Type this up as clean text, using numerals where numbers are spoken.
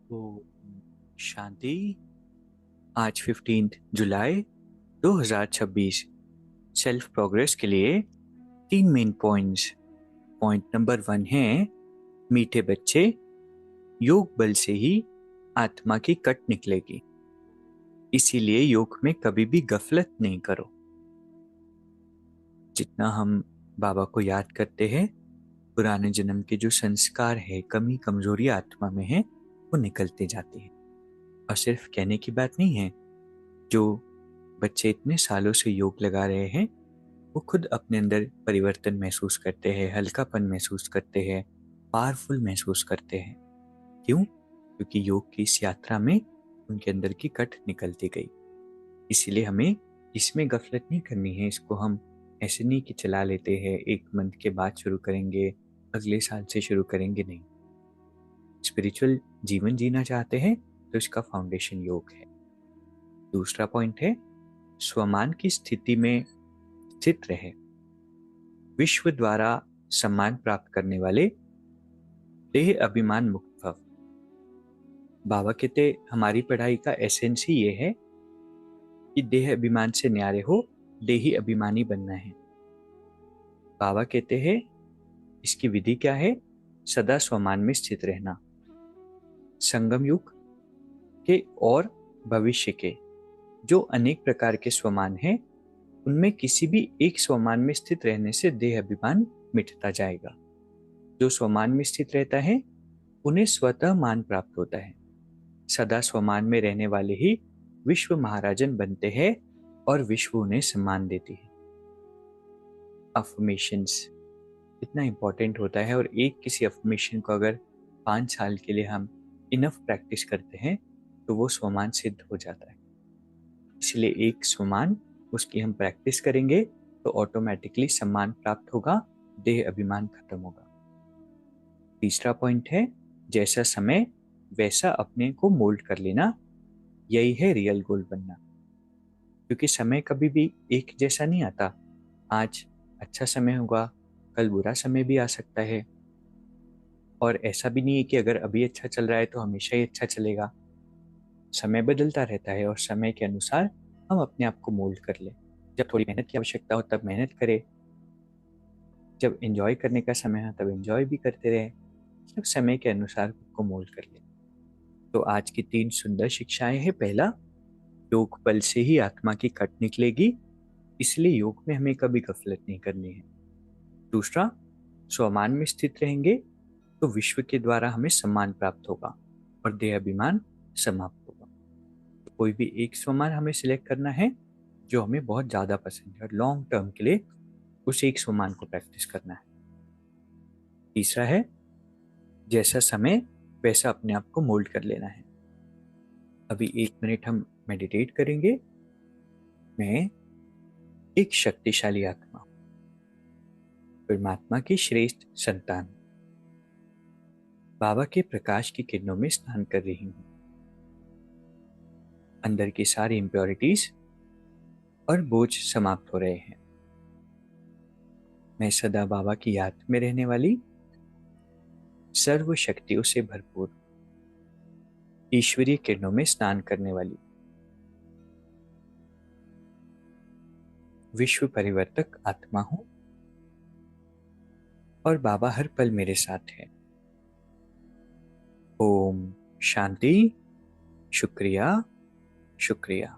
ओम शांति। आज 15 जुलाई 2026 self progress के लिए 3 मेन पॉइंट्स। पॉइंट नंबर 1 है मीठे बच्चे, योग बल से ही आत्मा की कट निकलेगी, इसीलिए योग में कभी भी गफलत नहीं करो। जितना हम बाबा को याद करते हैं, पुराने जन्म के जो संस्कार है, कमी कमजोरी आत्मा में है, वो निकलते जाते हैं। और सिर्फ कहने की बात नहीं है, जो बच्चे इतने सालों से योग लगा रहे हैं वो खुद अपने अंदर परिवर्तन महसूस करते हैं, हल्कापन महसूस करते हैं, पावरफुल महसूस करते हैं। क्यों? क्योंकि योग की इस यात्रा में उनके अंदर की कट निकलती गई। इसीलिए हमें इसमें गफलत नहीं करनी है। इसको हम ऐसे नहीं कि चला लेते हैं, एक मंथ के बाद शुरू करेंगे, अगले साल से शुरू करेंगे, नहीं। स्पिरिचुअल जीवन जीना चाहते हैं तो इसका फाउंडेशन योग है। दूसरा पॉइंट है स्वमान की स्थिति में स्थित रहे। विश्व द्वारा सम्मान प्राप्त करने वाले देह अभिमान मुक्त भव। बाबा कहते हमारी पढ़ाई का एसेंस ही ये है कि देह अभिमान से न्यारे हो, देही अभिमानी बनना है। बाबा कहते हैं इसकी विधि क्या है? सदा स्वमान में स्थित रहना। संगम युग के और भविष्य के जो अनेक प्रकार के स्वमान हैं, उनमें किसी भी एक स्वमान में स्थित रहने से देह अभिमान मिटता जाएगा। जो स्वमान में स्थित रहता है उन्हें स्वतः मान प्राप्त होता है। सदा स्वमान में रहने वाले ही विश्व महाराजन बनते हैं और विश्व उन्हें सम्मान देती है। अफर्मेशंस इतना इंपॉर्टेंट होता है, और एक किसी अफर्मेशन को अगर 5 साल के लिए हम इनफ प्रैक्टिस करते हैं तो वो स्वमान सिद्ध हो जाता है। इसलिए एक स्वमान उसकी हम प्रैक्टिस करेंगे तो ऑटोमेटिकली सम्मान प्राप्त होगा, देह अभिमान खत्म होगा। तीसरा पॉइंट है जैसा समय वैसा अपने को मोल्ड कर लेना। यही है रियल गोल बनना। क्योंकि समय कभी भी एक जैसा नहीं आता। आज अच्छा समय होगा, कल बुरा समय भी आ सकता है। और ऐसा भी नहीं है कि अगर अभी अच्छा चल रहा है तो हमेशा ही अच्छा चलेगा। समय बदलता रहता है और समय के अनुसार हम अपने आप को मोल्ड कर ले। जब थोड़ी मेहनत की आवश्यकता हो तब मेहनत करें, जब एंजॉय करने का समय हो तब एंजॉय भी करते रहे। जब समय के अनुसार खुद को मोल्ड कर ले। तो आज की 3 सुंदर शिक्षाएं हैं। पहला, योग बल से ही आत्मा की कट निकलेगी, इसलिए योग में हमें कभी गफलत नहीं करनी है। दूसरा, स्वमान में स्थित रहेंगे तो विश्व के द्वारा हमें सम्मान प्राप्त होगा और देह अभिमान समाप्त होगा। तो कोई भी एक स्वमान हमें सिलेक्ट करना है जो हमें बहुत ज्यादा पसंद है, और लॉन्ग टर्म के लिए उस एक स्वमान को प्रैक्टिस करना है। तीसरा है जैसा समय वैसा अपने आप को मोल्ड कर लेना है। अभी 1 मिनट हम मेडिटेट करेंगे। मैं एक शक्तिशाली आत्मा, परमात्मा की श्रेष्ठ संतान, बाबा के प्रकाश की किरणों में स्नान कर रही हूँ। अंदर की सारी इम्प्योरिटीज और बोझ समाप्त हो रहे हैं। मैं सदा बाबा की याद में रहने वाली, सर्व शक्तियों से भरपूर, ईश्वरीय किरणों में स्नान करने वाली, विश्व परिवर्तक आत्मा हूँ। और बाबा हर पल मेरे साथ है। ओम शांति। शुक्रिया, शुक्रिया।